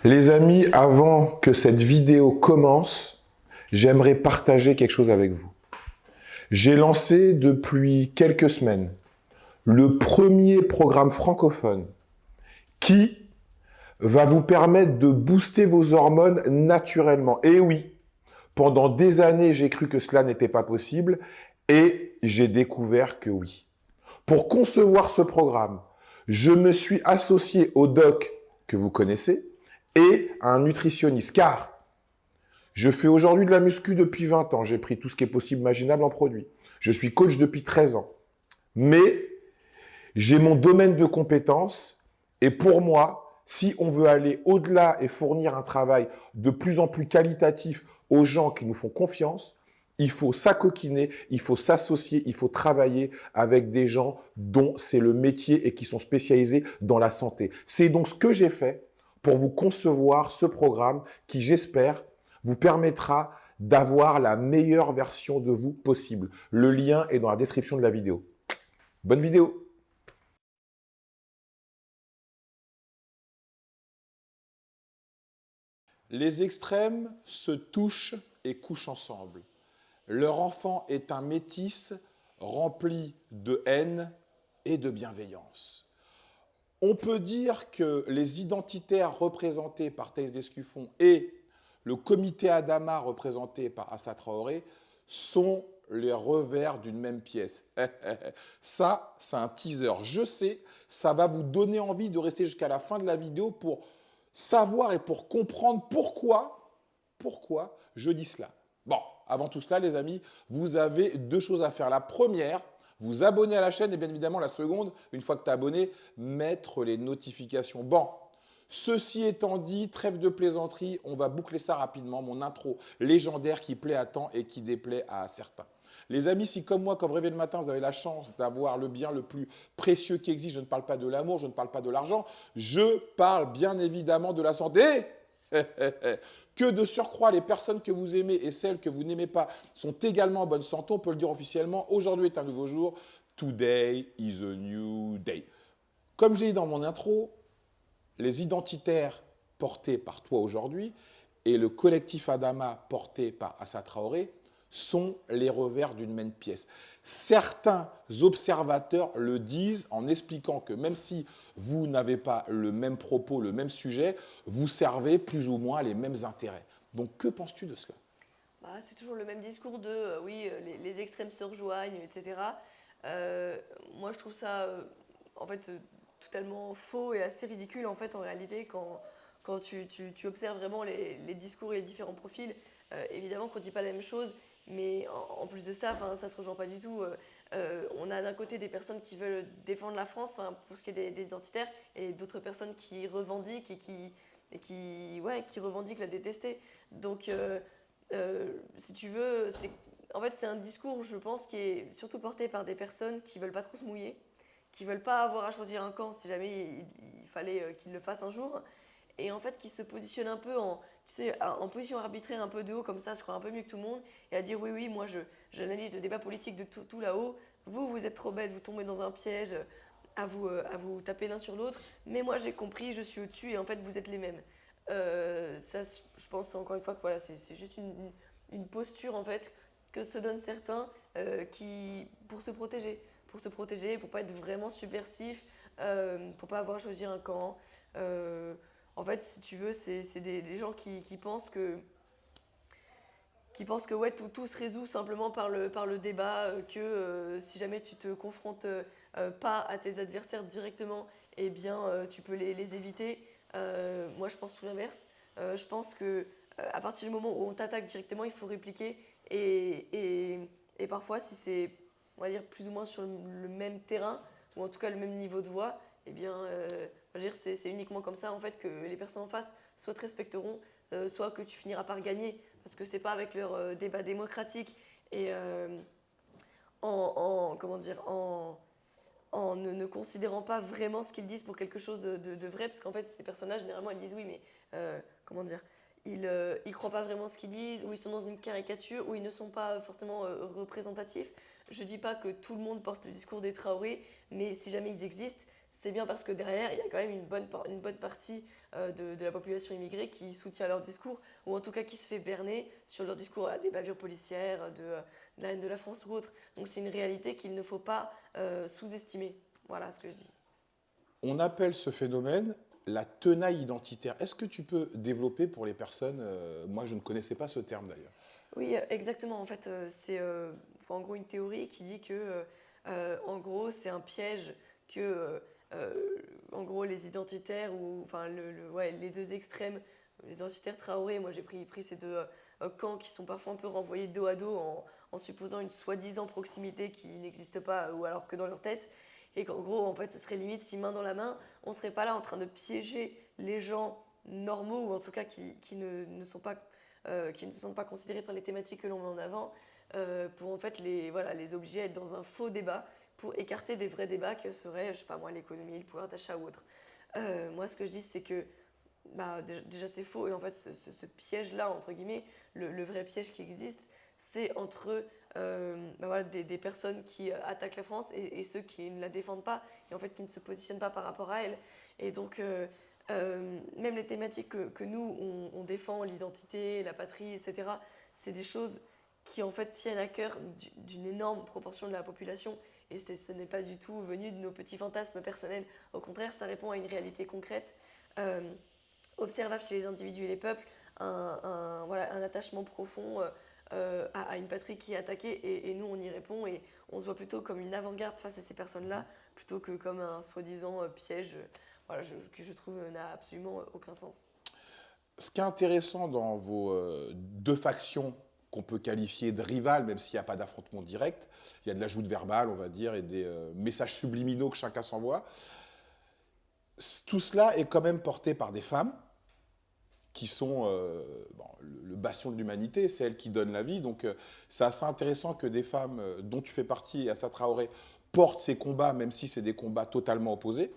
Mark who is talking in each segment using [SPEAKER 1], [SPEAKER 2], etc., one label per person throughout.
[SPEAKER 1] Les amis, avant que cette vidéo commence, j'aimerais partager quelque chose avec vous. J'ai lancé depuis quelques semaines le premier programme francophone qui va vous permettre de booster vos hormones naturellement. Et oui, pendant des années, j'ai cru que cela n'était pas possible et j'ai découvert que oui. Pour concevoir ce programme, je me suis associé au doc que vous connaissez et à un nutritionniste car je fais aujourd'hui de la muscu depuis 20 ans. J'ai pris tout ce qui est possible, imaginable en produits. Je suis coach depuis 13 ans. Mais j'ai mon domaine de compétences et pour moi, si on veut aller au-delà et fournir un travail de plus en plus qualitatif aux gens qui nous font confiance, il faut s'acoquiner, il faut s'associer, il faut travailler avec des gens dont c'est le métier et qui sont spécialisés dans la santé. C'est donc ce que j'ai fait pour vous concevoir ce programme qui, j'espère, vous permettra d'avoir la meilleure version de vous possible. Le lien est dans la description de la vidéo. Bonne vidéo! Les extrêmes se touchent et couchent ensemble. Leur enfant est un métis rempli de haine et de bienveillance. On peut dire que les identitaires représentés par Thaïs Descuffon et le comité Adama représenté par Assa Traoré sont les revers d'une même pièce. Ça, c'est un teaser. Je sais, ça va vous donner envie de rester jusqu'à la fin de la vidéo pour savoir et pour comprendre pourquoi je dis cela. Bon, avant tout cela, les amis, vous avez deux choses à faire. La première, vous abonner à la chaîne et bien évidemment la seconde, une fois que tu es abonné, mettre les notifications. Bon, ceci étant dit, trêve de plaisanterie, on va boucler ça rapidement. Mon intro légendaire qui plaît à tant et qui déplaît à certains. Les amis, si comme moi, quand vous rêvez le matin, vous avez la chance d'avoir le bien le plus précieux qui existe, je ne parle pas de l'amour, je ne parle pas de l'argent, je parle bien évidemment de la santé. Que de surcroît, les personnes que vous aimez et celles que vous n'aimez pas sont également en bonne santé, on peut le dire officiellement. Aujourd'hui est un nouveau jour. Today is a new day. Comme j'ai dit dans mon intro, les identitaires portés par toi aujourd'hui et le collectif Adama porté par Assa Traoré sont les revers d'une même pièce. Certains observateurs le disent en expliquant que même si vous n'avez pas le même propos, le même sujet, vous servez plus ou moins les mêmes intérêts. Donc que penses-tu de cela?
[SPEAKER 2] C'est toujours le même discours de oui, les extrêmes se rejoignent, etc. Moi, je trouve ça en fait totalement faux et assez ridicule en fait en réalité quand tu observes vraiment les discours et les différents profils. Évidemment qu'on ne dit pas la même chose, mais en plus de ça, ça ne se rejoint pas du tout. On a d'un côté des personnes qui veulent défendre la France pour ce qui est des identitaires et d'autres personnes qui revendiquent qui revendiquent la détester. Donc, si tu veux, en fait, c'est un discours, je pense, qui est surtout porté par des personnes qui veulent pas trop se mouiller, qui veulent pas avoir à choisir un camp si jamais il fallait qu'ils le fassent un jour, et en fait qui se positionnent un peu en position arbitraire, un peu de haut, comme ça, je crois un peu mieux que tout le monde, et à dire oui, oui, moi j'analyse le débat politique de tout là-haut, vous êtes trop bêtes, vous tombez dans un piège à vous taper l'un sur l'autre, mais moi j'ai compris, je suis au-dessus, et en fait vous êtes les mêmes. Ça, je pense encore une fois que voilà, c'est juste une posture en fait que se donnent certains qui pour se protéger, pour pas être vraiment subversif, pour pas avoir à choisir un camp. En fait, si tu veux, c'est des gens qui pensent que ouais, tout se résout simplement par le débat, que si jamais tu te confrontes pas à tes adversaires directement, eh bien tu peux les éviter. Moi je pense tout l'inverse. Je pense que à partir du moment où on t'attaque directement, il faut répliquer et parfois si c'est on va dire plus ou moins sur le même terrain ou en tout cas le même niveau de voix, eh bien je veux dire, c'est uniquement comme ça en fait que les personnes en face soit te respecteront, soit que tu finiras par gagner parce que c'est pas avec leur débat démocratique et comment dire en ne considérant pas vraiment ce qu'ils disent pour quelque chose de vrai, parce qu'en fait ces personnages généralement ils disent oui mais comment dire ils croient pas vraiment ce qu'ils disent, ou ils sont dans une caricature, ou ils ne sont pas forcément représentatifs. Je dis pas que tout le monde porte le discours des Traoré, mais si jamais ils existent, c'est bien parce que derrière, il y a quand même une bonne partie de la population immigrée qui soutient leur discours, ou en tout cas qui se fait berner sur leur discours, voilà, des bavures policières, de la haine de la France ou autre. Donc c'est une réalité qu'il ne faut pas sous-estimer. Voilà ce que je dis.
[SPEAKER 1] On appelle ce phénomène la tenaille identitaire. Est-ce que tu peux développer pour les personnes, moi je ne connaissais pas ce terme d'ailleurs.
[SPEAKER 2] Oui, exactement. En fait, c'est en gros une théorie qui dit que, en gros, c'est un piège que, en gros, les identitaires ou enfin ouais, les deux extrêmes, les identitaires Traoré, moi j'ai pris ces deux camps qui sont parfois un peu renvoyés dos à dos en supposant une soi-disant proximité qui n'existe pas ou alors que dans leur tête. Et qu'en gros, en fait, ce serait limite si main dans la main, on ne serait pas là en train de piéger les gens normaux ou en tout cas qui ne sont pas qui ne se sentent pas considérés par les thématiques que l'on met en avant, pour en fait voilà, les obliger à être dans un faux débat, pour écarter des vrais débats que seraient, je sais pas moi, l'économie, le pouvoir d'achat ou autre. Moi, ce que je dis, c'est que bah, déjà c'est faux, et en fait, ce piège-là, entre guillemets, le vrai piège qui existe, c'est entre bah voilà, des personnes qui attaquent la France et ceux qui ne la défendent pas, et en fait qui ne se positionnent pas par rapport à elle. Et donc, même les thématiques que nous, on défend, l'identité, la patrie, etc., c'est des choses qui en fait tiennent à cœur d'une énorme proportion de la population, et ce n'est pas du tout venu de nos petits fantasmes personnels. Au contraire, ça répond à une réalité concrète, euh, observable chez les individus et les peuples, voilà, un attachement profond à une patrie qui est attaquée, et nous on y répond, et on se voit plutôt comme une avant-garde face à ces personnes-là, plutôt que comme un soi-disant piège, voilà, que je trouve n'a absolument aucun sens.
[SPEAKER 1] Ce qui est intéressant dans vos deux factions qu'on peut qualifier de rivales, même s'il n'y a pas d'affrontement direct, il y a de l'ajout de verbal, on va dire, et des messages subliminaux que chacun s'envoie. Tout cela est quand même porté par des femmes qui sont bon, le bastion de l'humanité, c'est elles qui donnent la vie. Donc c'est assez intéressant que des femmes dont tu fais partie, Assa Traoré, portent ces combats, même si c'est des combats totalement opposés.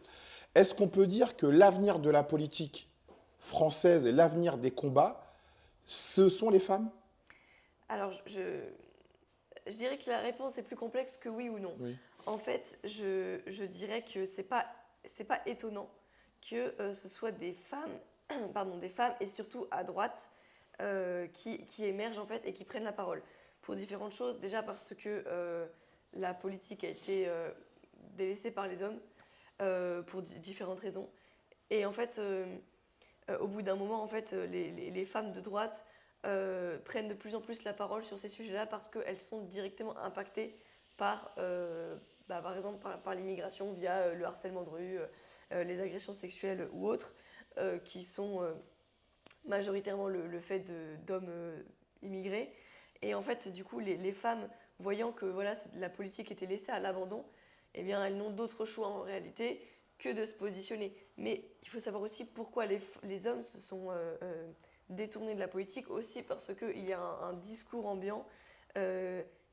[SPEAKER 1] Est-ce qu'on peut dire que l'avenir de la politique française et l'avenir des combats, ce sont les femmes?
[SPEAKER 2] Alors, je dirais que la réponse est plus complexe que oui ou non.
[SPEAKER 1] Oui.
[SPEAKER 2] En fait, je dirais que c'est pas étonnant que ce soit des femmes, pardon, des femmes, et surtout à droite, qui émergent en fait et qui prennent la parole. Pour différentes choses. Déjà parce que la politique a été délaissée par les hommes, pour différentes raisons. Et en fait, au bout d'un moment, en fait, les femmes de droite prennent de plus en plus la parole sur ces sujets-là parce qu'elles sont directement impactées par, bah, par exemple, par l'immigration via le harcèlement de rue, les agressions sexuelles ou autres, qui sont majoritairement le fait d'hommes immigrés. Et en fait, du coup, les femmes, voyant que voilà, la politique était laissée à l'abandon, eh bien, elles n'ont d'autre choix en réalité que de se positionner. Mais il faut savoir aussi pourquoi les hommes se sont détournés de la politique, aussi parce qu'il y a un discours ambiant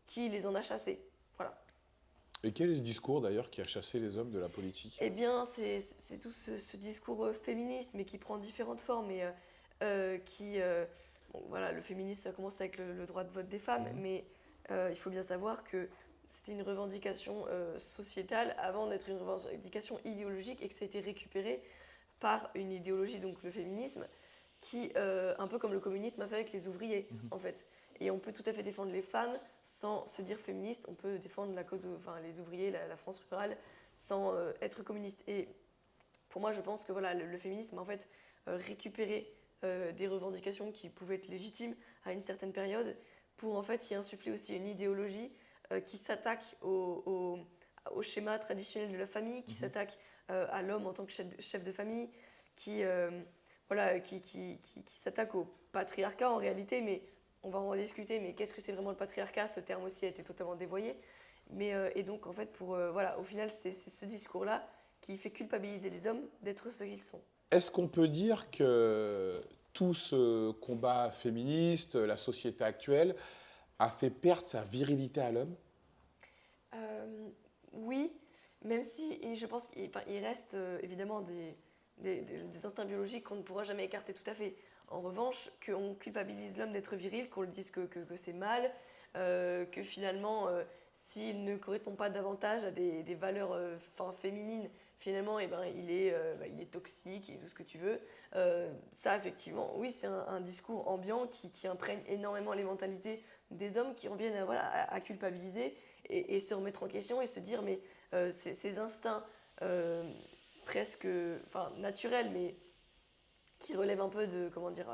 [SPEAKER 2] qui les en a chassés. Voilà.
[SPEAKER 1] Et quel est ce discours d'ailleurs qui a chassé les hommes de la politique?
[SPEAKER 2] Eh bien, c'est tout ce discours féministe, mais qui prend différentes formes, et bon, voilà, le féminisme, ça commence avec le droit de vote des femmes, mais il faut bien savoir que c'était une revendication sociétale avant d'être une revendication idéologique, et que ça a été récupéré par une idéologie, donc le féminisme, qui, un peu comme le communisme a fait avec les ouvriers, en fait. Et on peut tout à fait défendre les femmes sans se dire féministe, on peut défendre la cause, enfin, les ouvriers, la France rurale, sans être communiste. Et pour moi, je pense que voilà, le féminisme a en fait récupéré des revendications qui pouvaient être légitimes à une certaine période, pour en fait y insuffler aussi une idéologie qui s'attaque au schéma traditionnel de la famille, qui s'attaque à l'homme en tant que chef de famille, qui, voilà, qui s'attaque au patriarcat en réalité, mais on va en rediscuter, mais qu'est-ce que c'est vraiment le patriarcat? Ce terme aussi a été totalement dévoyé. Mais, et donc, en fait, voilà, au final, c'est ce discours-là qui fait culpabiliser les hommes d'être ce qu'ils sont.
[SPEAKER 1] Est-ce qu'on peut dire que tout ce combat féministe, la société actuelle, a fait perdre sa virilité à l'homme?
[SPEAKER 2] Oui, même si et je pense qu'il enfin, il reste évidemment des instincts biologiques qu'on ne pourra jamais écarter tout à fait. En revanche, qu'on culpabilise l'homme d'être viril, qu'on le dise que c'est mal, que finalement, s'il ne correspond pas davantage à des valeurs féminines finalement, eh ben, il est toxique et tout ce que tu veux. Ça, effectivement, oui, c'est un discours ambiant qui imprègne énormément les mentalités des hommes qui en viennent voilà, à culpabiliser et se remettre en question et se dire, mais ces instincts presque enfin, naturels, mais qui relèvent un peu de, comment dire,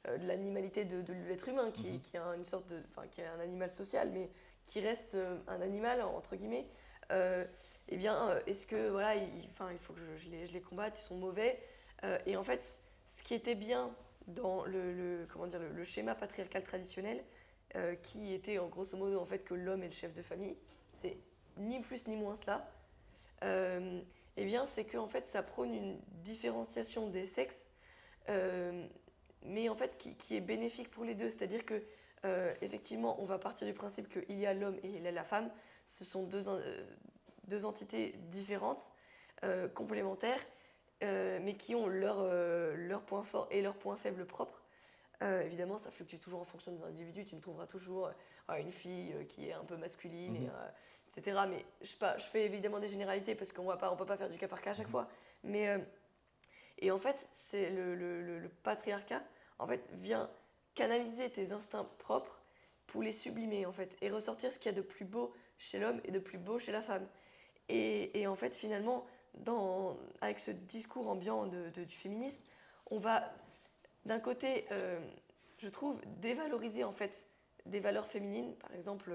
[SPEAKER 2] de l'animalité de l'être humain, qui a une sorte de, enfin, qui est un animal social, mais qui reste un animal, entre guillemets, eh bien, est-ce que, voilà, enfin, il faut que je les combatte, ils sont mauvais. Et en fait, ce qui était bien dans comment dire, le schéma patriarcal traditionnel, qui était en grosso modo en fait que l'homme est le chef de famille, c'est ni plus ni moins cela. Eh bien, c'est que en fait, ça prône une différenciation des sexes, euh, mais en fait qui est bénéfique pour les deux. C'est-à-dire que effectivement, on va partir du principe qu'il y a l'homme et il y a la femme. Ce sont deux entités différentes, complémentaires, mais qui ont leurs points forts et leurs points faibles propres. Évidemment, ça fluctue toujours en fonction des individus. Tu me trouveras toujours une fille qui est un peu masculine, etc. Mais je fais évidemment des généralités parce qu'on ne peut pas faire du cas par cas à chaque fois. Mais, et en fait, c'est le patriarcat en fait, vient canaliser tes instincts propres pour les sublimer en fait, et ressortir ce qu'il y a de plus beau chez l'homme et de plus beau chez la femme. Et en fait, finalement, avec ce discours ambiant du féminisme, on va d'un côté, je trouve, dévaloriser en fait des valeurs féminines. Par exemple,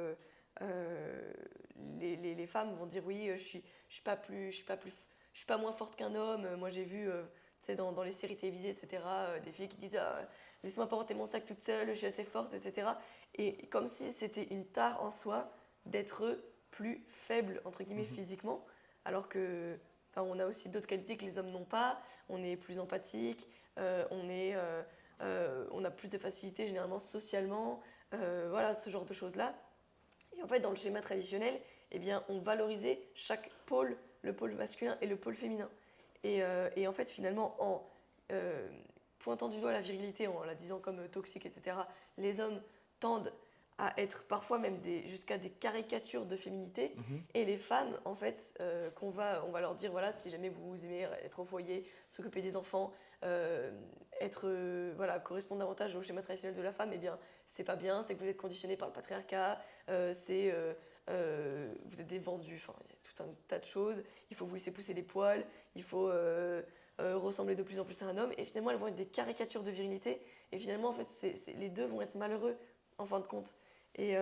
[SPEAKER 2] les femmes vont dire oui, je suis pas plus, je suis pas moins forte qu'un homme. Moi, j'ai vu, tu sais, dans les séries télévisées, etc., des filles qui disent ah, laisse-moi porter mon sac toute seule, je suis assez forte, etc. Et comme si c'était une tare en soi d'être plus faible entre guillemets physiquement, alors que enfin, on a aussi d'autres qualités que les hommes n'ont pas. On est plus empathique, on a plus de facilité généralement socialement, voilà, ce genre de choses-là. Et en fait, dans le schéma traditionnel, eh bien, on valorisait chaque pôle, le pôle masculin et le pôle féminin. Et en fait, finalement, en pointant du doigt la virilité, en la disant comme toxique, etc., les hommes tendent à être parfois même jusqu'à des caricatures de féminité. Et les femmes, en fait, on va leur dire, voilà, si jamais vous aimez être au foyer, s'occuper des enfants, voilà, correspondre davantage au schéma traditionnel de la femme, eh bien, c'est pas bien, c'est que vous êtes conditionné par le patriarcat, vous êtes des vendus, enfin, il y a tout un tas de choses, il faut vous laisser pousser les poils, il faut ressembler de plus en plus à un homme, et finalement, elles vont être des caricatures de virilité, et finalement, en fait, les deux vont être malheureux, en fin de compte. Et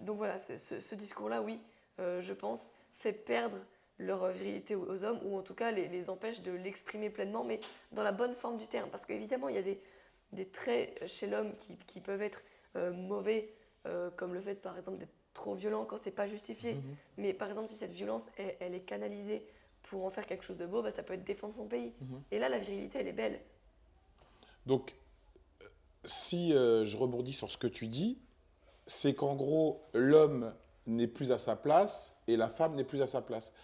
[SPEAKER 2] donc voilà, ce discours-là, oui, je pense, fait perdre leur virilité aux hommes, ou en tout cas les empêche de l'exprimer pleinement, mais dans la bonne forme du terme. Parce qu'évidemment, il y a des traits chez l'homme qui peuvent être mauvais, comme le fait par exemple d'être trop violent quand c'est pas justifié. Mais par exemple, si cette violence, elle est canalisée pour en faire quelque chose de beau, bah, ça peut être défendre son pays. Et là, la virilité, elle est belle.
[SPEAKER 1] Donc, si je rebondis sur ce que tu dis, c'est qu'en gros, l'homme n'est plus à sa place et la femme n'est plus à sa place.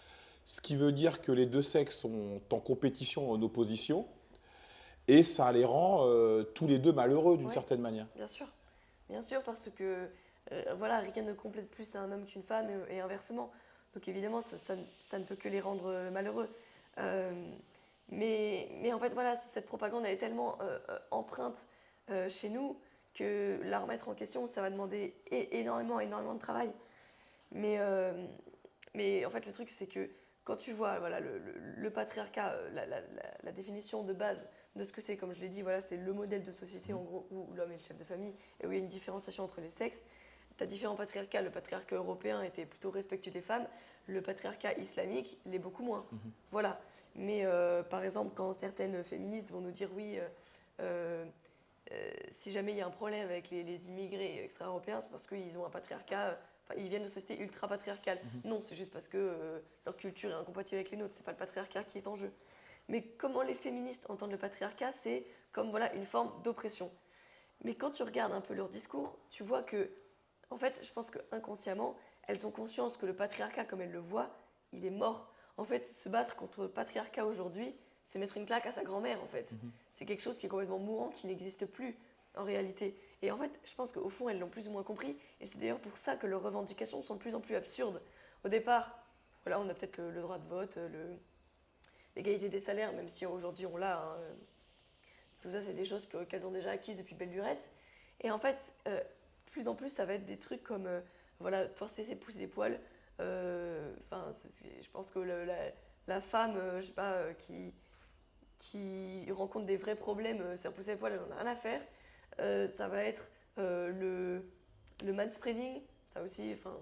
[SPEAKER 1] Ce qui veut dire que les deux sexes sont en compétition, en opposition, et ça les rend tous les deux malheureux d'une
[SPEAKER 2] Ouais,
[SPEAKER 1] certaine manière.
[SPEAKER 2] bien sûr. Bien sûr, parce que voilà, rien ne complète plus un homme qu'une femme et inversement. Donc évidemment, ça ne peut que les rendre malheureux. Euh, mais en fait, voilà, cette propagande, elle est tellement empreinte chez nous que la remettre en question, ça va demander énormément de travail. Mais, euh, mais en fait, le truc, c'est que quand tu vois voilà, le patriarcat, la définition de base de ce que c'est, comme je l'ai dit, voilà, c'est le modèle de société en gros où l'homme est le chef de famille et où il y a une différenciation entre les sexes. Tu as différents patriarcats. Le patriarcat européen était plutôt respectueux des femmes. Le patriarcat islamique l'est beaucoup moins. Voilà. Mais par exemple, quand certaines féministes vont nous dire oui, euh, si jamais il y a un problème avec les immigrés extra-européens, c'est parce qu'ils ont un patriarcat, enfin, ils viennent de sociétés ultra-patriarcales. Non, c'est juste parce que leur culture est incompatible avec les nôtres, c'est pas le patriarcat qui est en jeu. Mais comment les féministes entendent le patriarcat, c'est comme voilà, une forme d'oppression. Mais quand tu regardes un peu leur discours, tu vois que, en fait, je pense qu'inconsciemment, elles ont conscience que le patriarcat, comme elles le voient, il est mort. En fait, se battre contre le patriarcat aujourd'hui, c'est mettre une claque à sa grand-mère, en fait. C'est quelque chose qui est complètement mourant, qui n'existe plus, en réalité. Et en fait, je pense qu'au fond, elles l'ont plus ou moins compris. Et c'est d'ailleurs pour ça que leurs revendications sont de plus en plus absurdes. Au départ, voilà, on a peut-être le droit de vote, l'égalité des salaires, même si aujourd'hui on l'a. Hein, tout ça, c'est des choses qu'elles ont déjà acquises depuis belle lurette. Et en fait, de plus en plus, ça va être des trucs comme voilà, pouvoir se laisser pousser des poils. Enfin, je pense que la femme, je sais pas, qui rencontre des vrais problèmes, se faire pousser les poils, elle n'en a rien à faire. Ça va être le manspreading, ça aussi, enfin,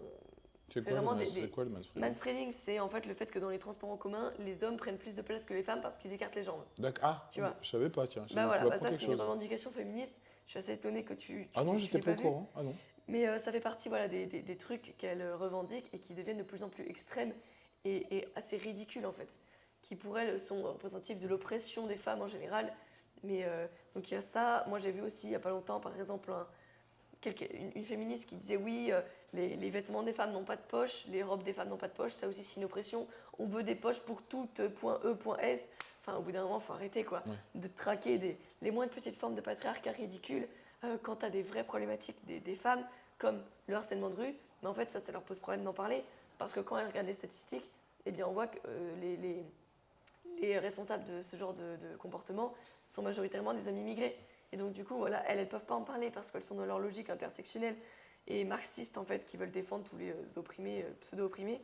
[SPEAKER 2] c'est vraiment
[SPEAKER 1] c'est quoi le manspreading?
[SPEAKER 2] Manspreading, c'est en fait le fait que dans les transports en commun, les hommes prennent plus de place que les femmes parce qu'ils écartent les jambes.
[SPEAKER 1] D'accord. Ah,
[SPEAKER 2] Tu vois.
[SPEAKER 1] je savais pas, tiens.
[SPEAKER 2] Bah
[SPEAKER 1] Tu
[SPEAKER 2] voilà, bah
[SPEAKER 1] m'apprends
[SPEAKER 2] ça
[SPEAKER 1] quelque
[SPEAKER 2] c'est une
[SPEAKER 1] chose.
[SPEAKER 2] revendication féministe. Je suis assez étonnée que
[SPEAKER 1] Ah non,
[SPEAKER 2] tu
[SPEAKER 1] j'étais
[SPEAKER 2] l'aies
[SPEAKER 1] pas
[SPEAKER 2] pas
[SPEAKER 1] au
[SPEAKER 2] vu.
[SPEAKER 1] courant. Ah non.
[SPEAKER 2] Mais ça fait partie voilà, des trucs qu'elle revendique et qui deviennent de plus en plus extrêmes et assez ridicules en fait. Qui pour elle sont représentatifs de l'oppression des femmes en général. Mais donc il y a ça. Moi j'ai vu aussi il y a pas longtemps par exemple une féministe qui disait oui, les vêtements des femmes n'ont pas de poche, les robes des femmes n'ont pas de poche, ça aussi c'est une oppression. On veut des poches pour toutes, point E, point S. Enfin, au bout d'un moment, il faut arrêter quoi, de traquer les moindres petites formes de patriarcat ridicules quand tu as des vraies problématiques des femmes, comme le harcèlement de rue. Mais en fait, ça leur pose problème d'en parler, parce que quand elles regardent les statistiques, eh bien, on voit que les responsables de ce genre de comportement sont majoritairement des hommes immigrés. Et donc, du coup, voilà, elles ne peuvent pas en parler parce qu'elles sont dans leur logique intersectionnelle et marxiste, en fait, qui veulent défendre tous les opprimés, pseudo-opprimés.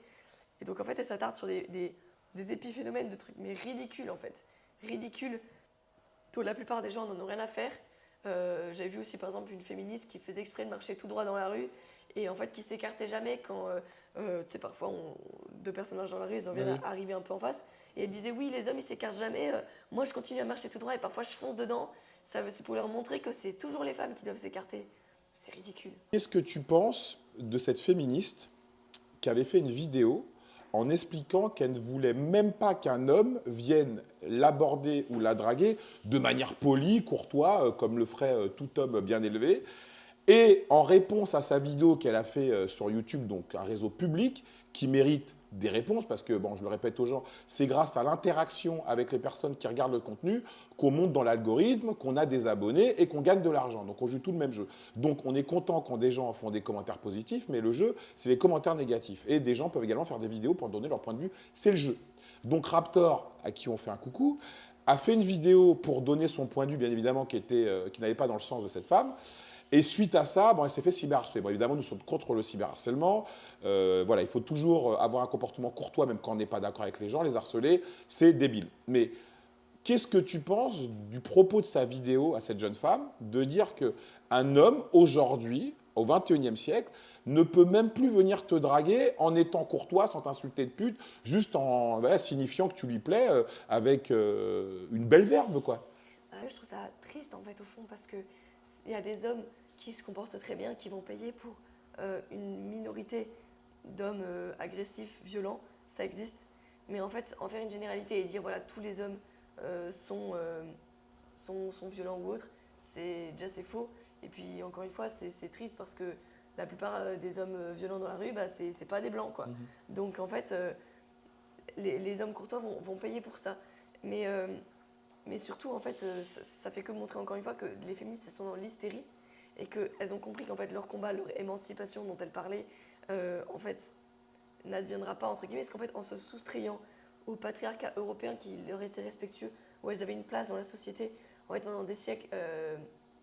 [SPEAKER 2] Et donc, en fait, elles s'attardent sur des épiphénomènes de trucs, mais ridicules, en fait. Ridicules, dont la plupart des gens n'en ont rien à faire. J'avais vu aussi, par exemple, une féministe qui faisait exprès de marcher tout droit dans la rue et, en fait, qui s'écartait jamais quand, tu sais, parfois, deux personnes marchent dans la rue, ils en viennent à arriver un peu en face. Et elle disait, oui, les hommes, ils s'écartent jamais. Moi, je continue à marcher tout droit et parfois, je fonce dedans. C'est pour leur montrer que c'est toujours les femmes qui doivent s'écarter. C'est ridicule.
[SPEAKER 1] Qu'est-ce que tu penses de cette féministe qui avait fait une vidéo en expliquant qu'elle ne voulait même pas qu'un homme vienne l'aborder ou la draguer de manière polie, courtois, comme le ferait tout homme bien élevé. Et en réponse à sa vidéo qu'elle a fait sur YouTube, donc un réseau public qui mérite des réponses, parce que, bon, je le répète aux gens, c'est grâce à l'interaction avec les personnes qui regardent le contenu qu'on monte dans l'algorithme, qu'on a des abonnés et qu'on gagne de l'argent. Donc on joue tout le même jeu. Donc on est content quand des gens font des commentaires positifs, mais le jeu, c'est les commentaires négatifs. Et des gens peuvent également faire des vidéos pour donner leur point de vue. C'est le jeu. Donc Raptor, à qui on fait un coucou, a fait une vidéo pour donner son point de vue, bien évidemment, qui n'allait pas dans le sens de cette femme. Et suite à ça, bon, elle s'est fait cyberharceler. Bon, évidemment, nous sommes contre le cyberharcèlement. Voilà, il faut toujours avoir un comportement courtois, même quand on n'est pas d'accord avec les gens. Les harceler, c'est débile. Mais qu'est-ce que tu penses du propos de sa vidéo à cette jeune femme, de dire qu'un homme, aujourd'hui, au XXIe siècle, ne peut même plus venir te draguer en étant courtois, sans t'insulter de pute, juste en signifiant que tu lui plais avec une belle verbe, quoi.
[SPEAKER 2] Je trouve ça triste, en fait, au fond, parce que il y a des hommes qui se comportent très bien, qui vont payer pour une minorité d'hommes agressifs, violents, ça existe. Mais en fait, en faire une généralité et dire voilà, tous les hommes sont violents ou autres, c'est faux. Et puis encore une fois, c'est triste parce que la plupart des hommes violents dans la rue, bah, c'est pas des blancs, quoi. Donc en fait, les hommes courtois vont payer pour ça. Mais surtout, en fait, ça fait que montrer encore une fois que les féministes, elles sont dans l'hystérie et qu'elles ont compris qu'en fait, leur combat, leur émancipation dont elles parlaient, en fait, n'adviendra pas, entre guillemets, parce qu'en fait, en se soustrayant au patriarcat européen qui leur était respectueux, où elles avaient une place dans la société, en fait, pendant des siècles,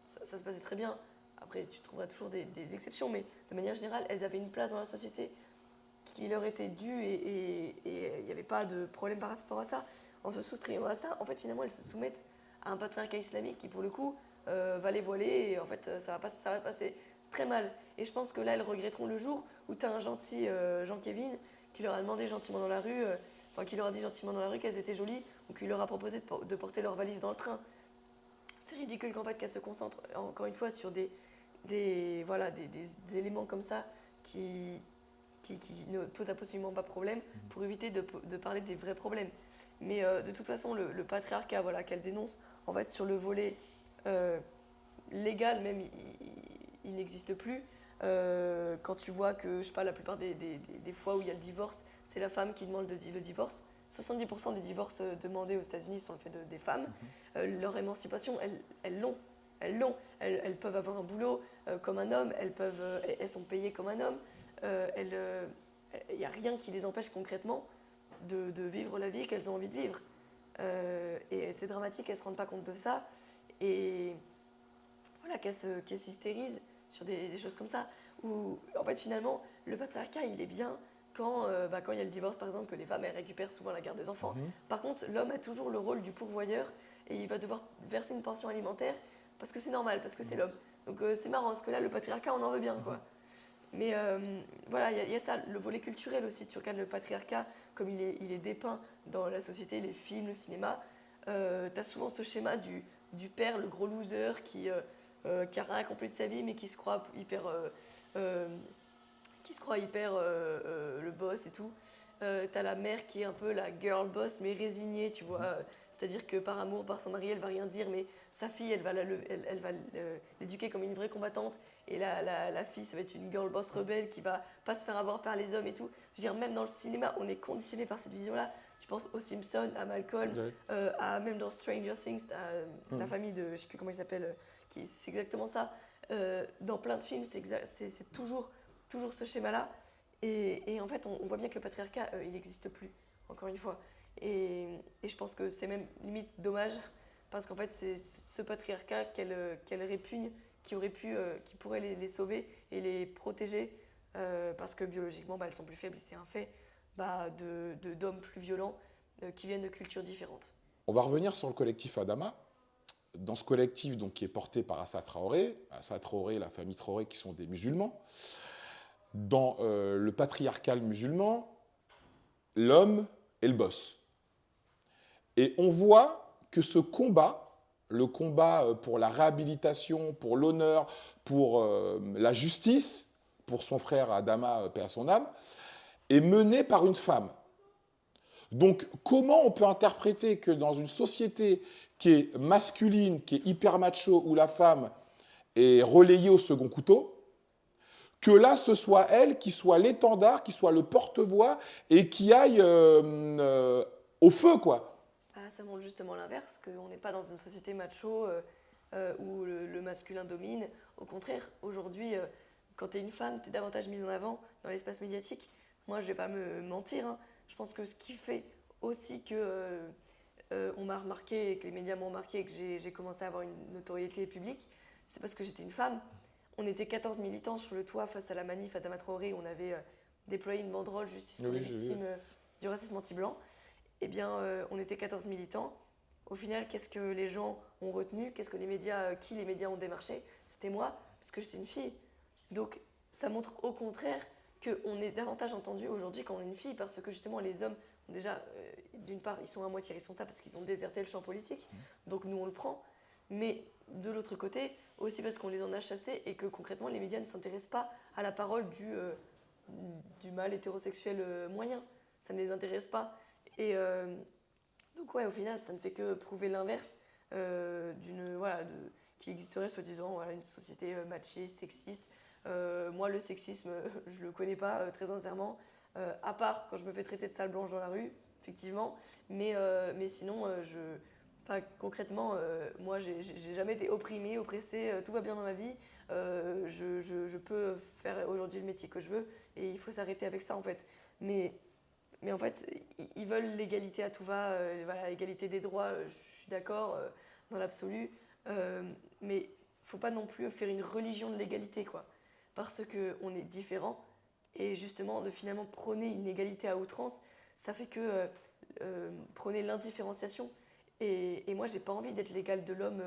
[SPEAKER 2] ça se passait très bien. Après, tu trouveras toujours des exceptions, mais de manière générale, elles avaient une place dans la société qui leur était due et il n'y avait pas de problème par rapport à ça. En se soustrayant à ça, en fait, finalement, elles se soumettent à un patriarcat islamique qui, pour le coup, va les voiler et en fait, ça va passer très mal. Et je pense que là, elles regretteront le jour où tu as un gentil Jean-Kévin qui leur a demandé gentiment dans la rue, qui leur a dit gentiment dans la rue qu'elles étaient jolies ou qui leur a proposé de porter leur valise dans le train. C'est ridicule qu'en fait, qu'elles se concentrent, encore une fois, sur des éléments comme ça qui ne posent absolument pas de problème pour éviter de parler des vrais problèmes. Mais de toute façon, le patriarcat qu'elle dénonce, en fait, sur le volet légal même, il n'existe plus. Quand tu vois que, je sais pas, la plupart des fois où il y a le divorce, c'est la femme qui demande le divorce. 70% des divorces demandés aux États-Unis sont le fait des femmes. Leur émancipation, elles l'ont. Elles peuvent avoir un boulot comme un homme, elles sont payées comme un homme. Il n'y a rien qui les empêche concrètement de vivre la vie qu'elles ont envie de vivre. Et c'est dramatique qu'elle ne se rende pas compte de ça. Et voilà, qu'elle s'hystérise sur des choses comme ça. Où, en fait, finalement, le patriarcat, il est bien quand il y a le divorce, par exemple, que les femmes elles récupèrent souvent la garde des enfants. Par contre, l'homme a toujours le rôle du pourvoyeur et il va devoir verser une pension alimentaire parce que c'est normal, parce que c'est l'homme. Donc c'est marrant, parce que là, le patriarcat, on en veut bien, quoi. Mais voilà, il y a ça, le volet culturel aussi. Tu regardes le patriarcat comme il est dépeint dans la société, les films, le cinéma. Tu as souvent ce schéma du père, le gros loser, qui a rien accompli de sa vie, mais euh, qui se croit hyper le boss et tout. T'as la mère qui est un peu la girl boss, mais résignée, tu vois. C'est-à-dire que par amour, par son mari, elle va rien dire, mais sa fille, elle va l'éduquer comme une vraie combattante. Et la fille, ça va être une girl boss rebelle qui va pas se faire avoir par les hommes et tout. Je veux dire, même dans le cinéma, on est conditionné par cette vision-là. Tu penses aux Simpsons, à Malcolm,
[SPEAKER 1] Ouais.
[SPEAKER 2] même dans Stranger Things, la famille de, je sais plus comment il s'appelle, c'est exactement ça. Dans plein de films, c'est toujours ce schéma-là. Et en fait, on voit bien que le patriarcat, il n'existe plus, encore une fois. Et je pense que c'est même limite dommage, parce qu'en fait, c'est ce patriarcat qu'elle répugne, qui pourrait les sauver et les protéger, parce que biologiquement, elles sont plus faibles, c'est un fait, d'hommes plus violents qui viennent de cultures différentes.
[SPEAKER 1] On va revenir sur le collectif Adama. Dans ce collectif donc, qui est porté par Assa Traoré, la famille Traoré qui sont des musulmans, dans le patriarcal musulman, l'homme est le boss. Et on voit que ce combat, le combat pour la réhabilitation, pour l'honneur, pour la justice, pour son frère Adama, paix à son âme, est mené par une femme. Donc comment on peut interpréter que dans une société qui est masculine, qui est hyper macho, où la femme est relayée au second couteau, que là, ce soit elle qui soit l'étendard, qui soit le porte-voix et qui aille au feu, quoi.
[SPEAKER 2] Ah, ça montre justement l'inverse, qu'on n'est pas dans une société macho où le masculin domine. Au contraire, aujourd'hui, quand tu es une femme, tu es davantage mise en avant dans l'espace médiatique. Moi, je vais pas me mentir, hein. Je pense que ce qui fait aussi que on m'a remarqué, et que les médias m'ont remarqué, et que j'ai commencé à avoir une notoriété publique, c'est parce que j'étais une femme. On était 14 militants sur le toit face à la manif Adama Traoré. On avait déployé une banderole justice pour
[SPEAKER 1] Oui,
[SPEAKER 2] les
[SPEAKER 1] j'ai
[SPEAKER 2] victimes du racisme anti-blanc. Eh bien, on était 14 militants. Au final, qu'est-ce que les gens ont retenu? Qu'est-ce que les médias ont démarché? C'était moi, parce que j'étais une fille. Donc, ça montre au contraire qu'on est davantage entendu aujourd'hui quand on est une fille, parce que justement, les hommes, déjà, d'une part, ils sont à moitié responsables parce qu'ils ont déserté le champ politique. Donc, nous, on le prend. Mais de l'autre côté, aussi parce qu'on les en a chassés et que concrètement, les médias ne s'intéressent pas à la parole du mâle hétérosexuel moyen. Ça ne les intéresse pas. Et donc ouais, au final, ça ne fait que prouver l'inverse qui existerait soi-disant une société machiste, sexiste. Moi, le sexisme, je le connais pas très sincèrement, à part quand je me fais traiter de sale blanche dans la rue, effectivement. Mais sinon, pas concrètement, moi, j'ai jamais été opprimée, oppressée, tout va bien dans ma vie. Je peux faire aujourd'hui le métier que je veux et il faut s'arrêter avec ça en fait. Mais en fait, ils veulent l'égalité à tout va, voilà, l'égalité des droits, je suis d'accord dans l'absolu. Mais il ne faut pas non plus faire une religion de l'égalité, quoi. Parce qu'on est différents. Et justement, de finalement prôner une égalité à outrance, ça fait que prôner l'indifférenciation. Et moi, j'ai pas envie d'être l'égal de l'homme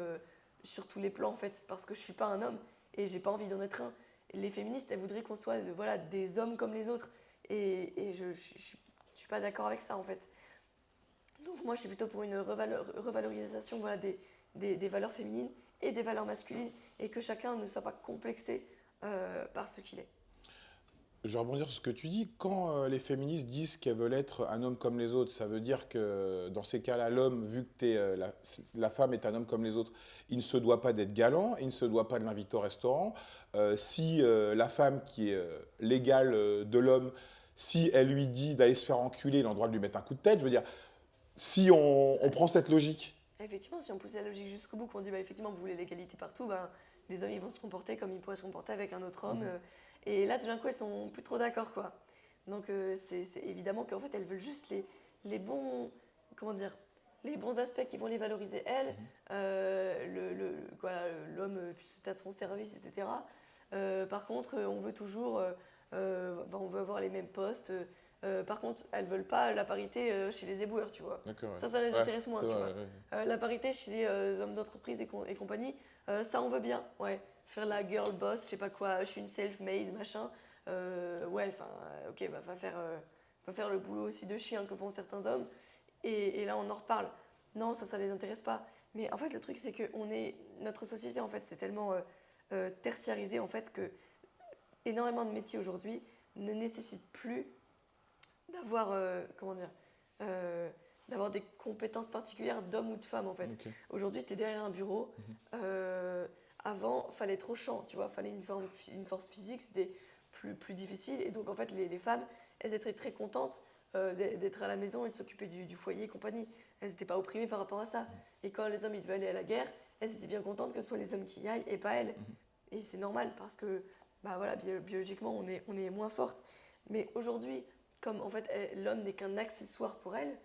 [SPEAKER 2] sur tous les plans, en fait, parce que je suis pas un homme et j'ai pas envie d'en être un. Les féministes, elles voudraient qu'on soit voilà, des hommes comme les autres. Et je suis pas d'accord avec ça, en fait. Donc moi, je suis plutôt pour une revalorisation voilà, des valeurs féminines et des valeurs masculines, et que chacun ne soit pas complexé par ce qu'il est.
[SPEAKER 1] Je vais rebondir sur ce que tu dis. Quand les féministes disent qu'elles veulent être un homme comme les autres, ça veut dire que dans ces cas-là, l'homme, vu que la femme est un homme comme les autres, il ne se doit pas d'être galant, il ne se doit pas de l'inviter au restaurant. Si la femme qui est l'égale de l'homme, si elle lui dit d'aller se faire enculer, il a le droit de lui mettre un coup de tête. Je veux dire, si on prend cette logique.
[SPEAKER 2] Effectivement, si on poussait la logique jusqu'au bout, qu'on dit effectivement vous voulez l'égalité partout, les hommes ils vont se comporter comme ils pourraient se comporter avec un autre homme. Et là, tout d'un coup, elles sont plus trop d'accord, quoi. Donc c'est évidemment qu'en fait, elles veulent juste les bons, comment dire, les bons aspects qui vont les valoriser elles, voilà, l'homme puisse être à son service, etc. Par contre, on veut toujours, on veut avoir les mêmes postes. Par contre, elles veulent pas la parité chez les éboueurs, tu vois.
[SPEAKER 1] D'accord, ouais.
[SPEAKER 2] Ça les
[SPEAKER 1] Ouais,
[SPEAKER 2] intéresse moins,
[SPEAKER 1] c'est
[SPEAKER 2] tu
[SPEAKER 1] vrai,
[SPEAKER 2] vois.
[SPEAKER 1] ouais,
[SPEAKER 2] La parité chez les hommes d'entreprise et compagnie, ça on veut bien, ouais. Faire la girl boss, je sais pas quoi, je suis une self-made, machin. Ouais, enfin, ok, bah va faire le boulot aussi de chien que font certains hommes. Et là, on en reparle. Non, ça les intéresse pas. Mais en fait, le truc, c'est que notre société, en fait, c'est tellement tertiarisé, en fait, que énormément de métiers aujourd'hui ne nécessitent plus d'avoir, comment dire, euh, d'avoir des compétences particulières d'homme ou de femme, en fait.
[SPEAKER 1] Ok.
[SPEAKER 2] Aujourd'hui, tu es derrière un bureau. Avant, fallait être au champ, tu vois, fallait une force physique, c'était plus difficile. Et donc, en fait, les femmes, elles étaient très contentes d'être à la maison et de s'occuper du foyer et compagnie. Elles n'étaient pas opprimées par rapport à ça. Et quand les hommes ils devaient aller à la guerre, elles étaient bien contentes que ce soit les hommes qui y aillent et pas elles. Et c'est normal parce que bah voilà, biologiquement, on est moins forte. Mais aujourd'hui, comme en fait l'homme n'est qu'un accessoire pour elles,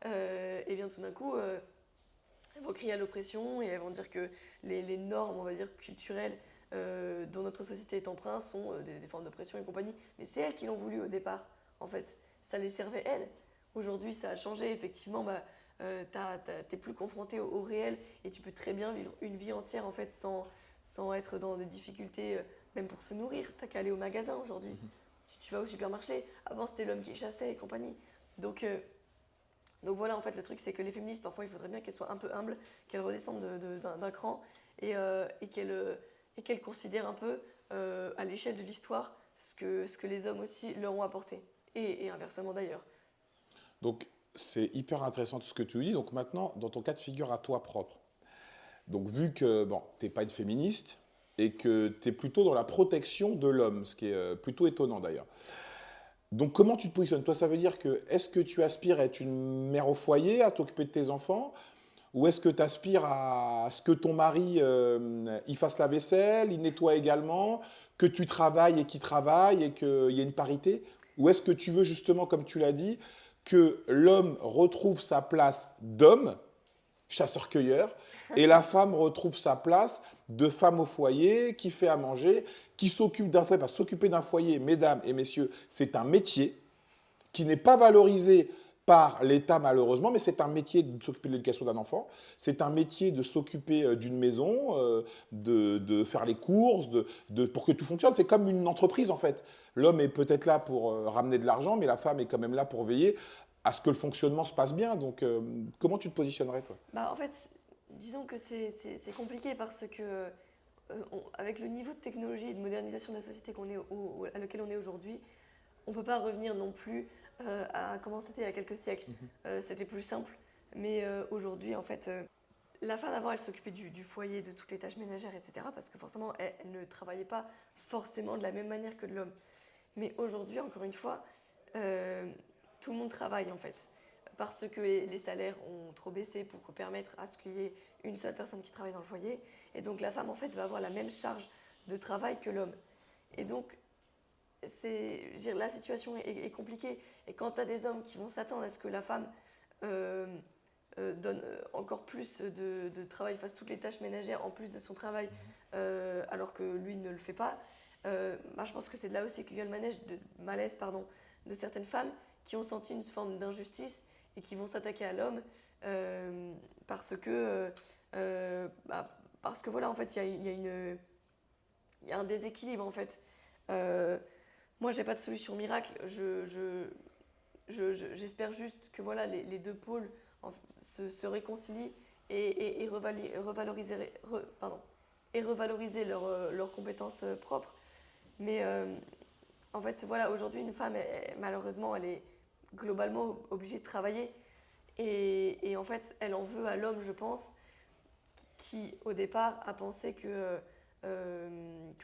[SPEAKER 2] et bien tout d'un coup, elles vont crier à l'oppression et elles vont dire que les normes, on va dire, culturelles dont notre société est empreinte sont des formes d'oppression et compagnie. Mais c'est elles qui l'ont voulu au départ, en fait. Ça les servait elles. Aujourd'hui, ça a changé. Effectivement, bah, t'es plus confronté au réel et tu peux très bien vivre une vie entière, en fait, sans être dans des difficultés, même pour se nourrir. T'as qu'à aller au magasin aujourd'hui. Tu vas au supermarché. Avant, c'était l'homme qui chassait et compagnie. Donc, donc voilà, en fait, le truc, c'est que les féministes, parfois, il faudrait bien qu'elles soient un peu humbles, qu'elles redescendent d'un cran et qu'elles considèrent un peu, à l'échelle de l'histoire, ce que les hommes aussi leur ont apporté. Et inversement d'ailleurs.
[SPEAKER 1] Donc, c'est hyper intéressant tout ce que tu dis. Donc maintenant, dans ton cas de figure à toi propre, donc vu que bon, tu n'es pas une féministe et que tu es plutôt dans la protection de l'homme, ce qui est plutôt étonnant d'ailleurs. Donc comment tu te positionnes? Toi, ça veut dire que est-ce que tu aspires à être une mère au foyer, à t'occuper de tes enfants? Ou est-ce que tu aspires à ce que ton mari il fasse la vaisselle, il nettoie également, que tu travailles et qu'il travaille et qu'il y ait une parité? Ou est-ce que tu veux justement, comme tu l'as dit, que l'homme retrouve sa place d'homme, chasseur-cueilleur, et la femme retrouve sa place de femme au foyer, qui fait à manger, qui s'occupe d'un foyer? Parce que s'occuper d'un foyer, mesdames et messieurs, c'est un métier qui n'est pas valorisé par l'État malheureusement, mais c'est un métier de s'occuper de l'éducation d'un enfant, c'est un métier de s'occuper d'une maison, de faire les courses, pour que tout fonctionne. C'est comme une entreprise en fait. L'homme est peut-être là pour ramener de l'argent, mais la femme est quand même là pour veiller à ce que le fonctionnement se passe bien. Donc comment tu te positionnerais toi?
[SPEAKER 2] Bah, en fait, disons que c'est compliqué parce que, avec le niveau de technologie et de modernisation de la société à laquelle on est aujourd'hui, on ne peut pas revenir non plus à comment c'était il y a quelques siècles. C'était plus simple. Mais aujourd'hui, en fait, la femme avant, elle s'occupait du foyer, de toutes les tâches ménagères, etc. Parce que forcément, elle ne travaillait pas forcément de la même manière que l'homme. Mais aujourd'hui, encore une fois, euh, tout le monde travaille en fait. Parce que les salaires ont trop baissé pour permettre à ce qu'il y ait une seule personne qui travaille dans le foyer. Et donc la femme en fait va avoir la même charge de travail que l'homme. Et donc je veux dire, la situation est compliquée. Et quand tu as des hommes qui vont s'attendre à ce que la femme euh, donne encore plus de travail, fasse toutes les tâches ménagères en plus de son travail, alors que lui ne le fait pas, bah, je pense que c'est de là aussi que vient le malaise de certaines femmes qui ont senti une forme d'injustice et qui vont s'attaquer à l'homme parce que, bah, parce que voilà, en fait, il y a un déséquilibre en fait. Euh, Moi, j'ai pas de solution miracle. J'espère juste que voilà, les deux pôles se réconcilient et revaloriser leurs compétences propres. Mais en fait, voilà, aujourd'hui, une femme, malheureusement, elle est globalement obligée de travailler. Et en fait, elle en veut à l'homme, je pense, qui, au départ, a pensé que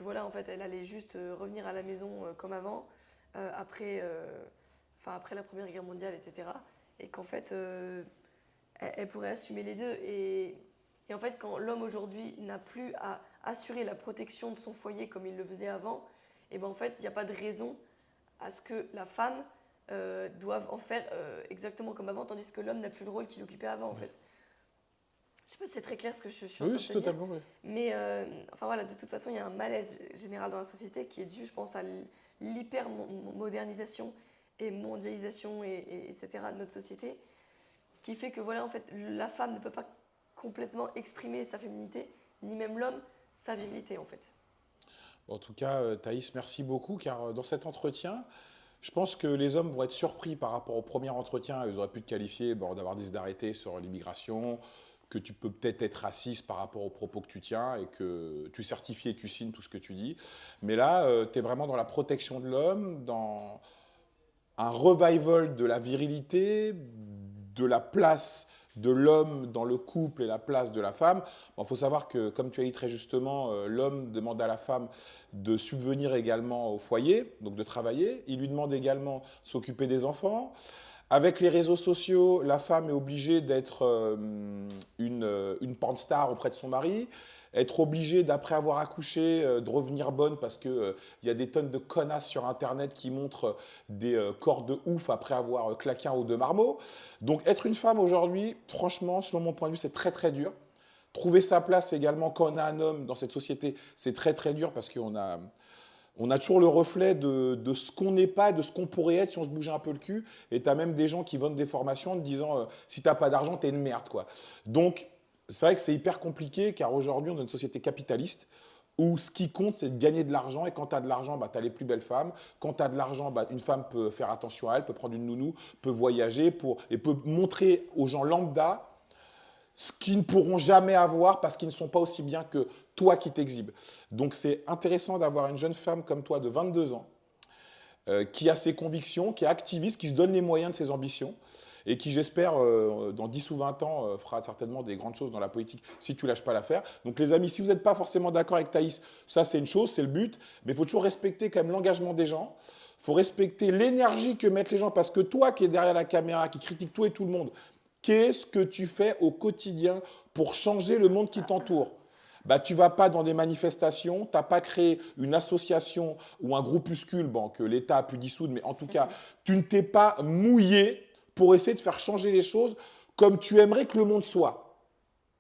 [SPEAKER 2] voilà, en fait, elle allait juste revenir à la maison comme avant, après, après la Première Guerre mondiale, etc. Et qu'en fait, elle pourrait assumer les deux. Et en fait, quand l'homme aujourd'hui n'a plus à assurer la protection de son foyer comme il le faisait avant, et ben en fait, il n'y a pas de raison à ce que la femme doivent en faire exactement comme avant, tandis que l'homme n'a plus le rôle qu'il occupait avant, en fait. Je sais pas si c'est très clair ce que je suis en
[SPEAKER 1] Oui,
[SPEAKER 2] train de
[SPEAKER 1] c'est
[SPEAKER 2] te dire,
[SPEAKER 1] totalement vrai.
[SPEAKER 2] mais enfin voilà, de toute façon, il y a un malaise général dans la société qui est dû, je pense, à l'hyper-modernisation et mondialisation, etc. de notre société, qui fait que voilà, en fait, la femme ne peut pas complètement exprimer sa féminité, ni même l'homme sa virilité, en fait.
[SPEAKER 1] En tout cas, Thaïs, merci beaucoup, car dans cet entretien, je pense que les hommes vont être surpris par rapport au premier entretien. Ils auraient pu te qualifier d'avoir décidé d'arrêter sur l'immigration, que tu peux peut-être être raciste par rapport aux propos que tu tiens et que tu certifies et tu signes tout ce que tu dis. Mais là, tu es vraiment dans la protection de l'homme, dans un revival de la virilité, de la place de l'homme dans le couple et la place de la femme. Il faut savoir que, comme tu as dit très justement, l'homme demande à la femme de subvenir également au foyer, donc de travailler. Il lui demande également de s'occuper des enfants. Avec les réseaux sociaux, la femme est obligée d'être une porn star auprès de son mari, être obligée, d'après avoir accouché, de revenir bonne parce qu'il y a des tonnes de connasses sur Internet qui montrent des corps de ouf après avoir claqué un ou deux marmots. Donc être une femme aujourd'hui, franchement, selon mon point de vue, c'est très très dur. Trouver sa place également quand on a un homme dans cette société, c'est très très dur parce qu'on a toujours le reflet de ce qu'on n'est pas, de ce qu'on pourrait être si on se bougeait un peu le cul. Et tu as même des gens qui vendent des formations en te disant si tu n'as pas d'argent, tu es une merde, quoi. Donc, c'est vrai que c'est hyper compliqué car aujourd'hui, on est dans une société capitaliste où ce qui compte, c'est de gagner de l'argent. Et quand tu as de l'argent, bah, tu as les plus belles femmes. Quand tu as de l'argent, bah, une femme peut faire attention à elle, peut prendre une nounou, peut voyager et peut montrer aux gens lambda ce qu'ils ne pourront jamais avoir parce qu'ils ne sont pas aussi bien que toi qui t'exhibes. Donc c'est intéressant d'avoir une jeune femme comme toi de 22 ans qui a ses convictions, qui est activiste, qui se donne les moyens de ses ambitions et qui, j'espère, dans 10 ou 20 ans, fera certainement des grandes choses dans la politique si tu lâches pas l'affaire. Donc les amis, si vous n'êtes pas forcément d'accord avec Thaïs, ça c'est une chose, c'est le but, mais il faut toujours respecter quand même l'engagement des gens. Il faut respecter l'énergie que mettent les gens parce que toi qui es derrière la caméra, qui critique tout et tout le monde, qu'est-ce que tu fais au quotidien pour changer le monde qui t'entoure? Bah, tu ne vas pas dans des manifestations, tu n'as pas créé une association ou un groupuscule que l'État a pu dissoudre, mais en tout cas, tu ne t'es pas mouillé pour essayer de faire changer les choses comme tu aimerais que le monde soit.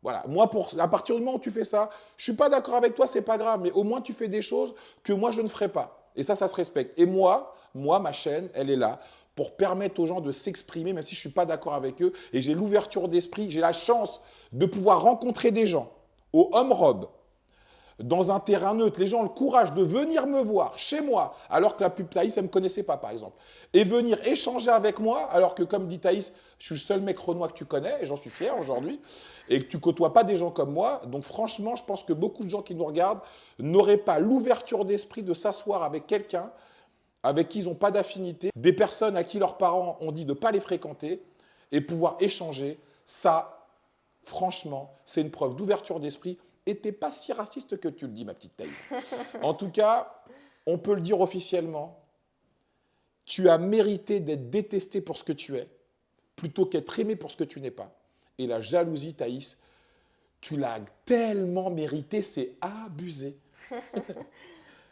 [SPEAKER 1] Voilà, moi, à partir du moment où tu fais ça, je ne suis pas d'accord avec toi, c'est pas grave, mais au moins tu fais des choses que moi je ne ferai pas. Et ça se respecte. Et moi, ma chaîne, elle est là pour permettre aux gens de s'exprimer, même si je ne suis pas d'accord avec eux. Et j'ai l'ouverture d'esprit, j'ai la chance de pouvoir rencontrer des gens au home robe, dans un terrain neutre, les gens ont le courage de venir me voir chez moi, alors que la pub Thaïs, elle ne me connaissait pas, par exemple, et venir échanger avec moi, alors que, comme dit Thaïs, je suis le seul mec renois que tu connais, et j'en suis fier aujourd'hui, et que tu côtoies pas des gens comme moi. Donc franchement, je pense que beaucoup de gens qui nous regardent n'auraient pas l'ouverture d'esprit de s'asseoir avec quelqu'un avec qui ils n'ont pas d'affinité, des personnes à qui leurs parents ont dit de ne pas les fréquenter, et pouvoir échanger. Ça, franchement, c'est une preuve d'ouverture d'esprit. Et t'es pas si raciste que tu le dis, ma petite Thaïs. En tout cas, on peut le dire officiellement, tu as mérité d'être détesté pour ce que tu es, plutôt qu'être aimé pour ce que tu n'es pas. Et la jalousie, Thaïs, tu l'as tellement mérité, c'est abusé.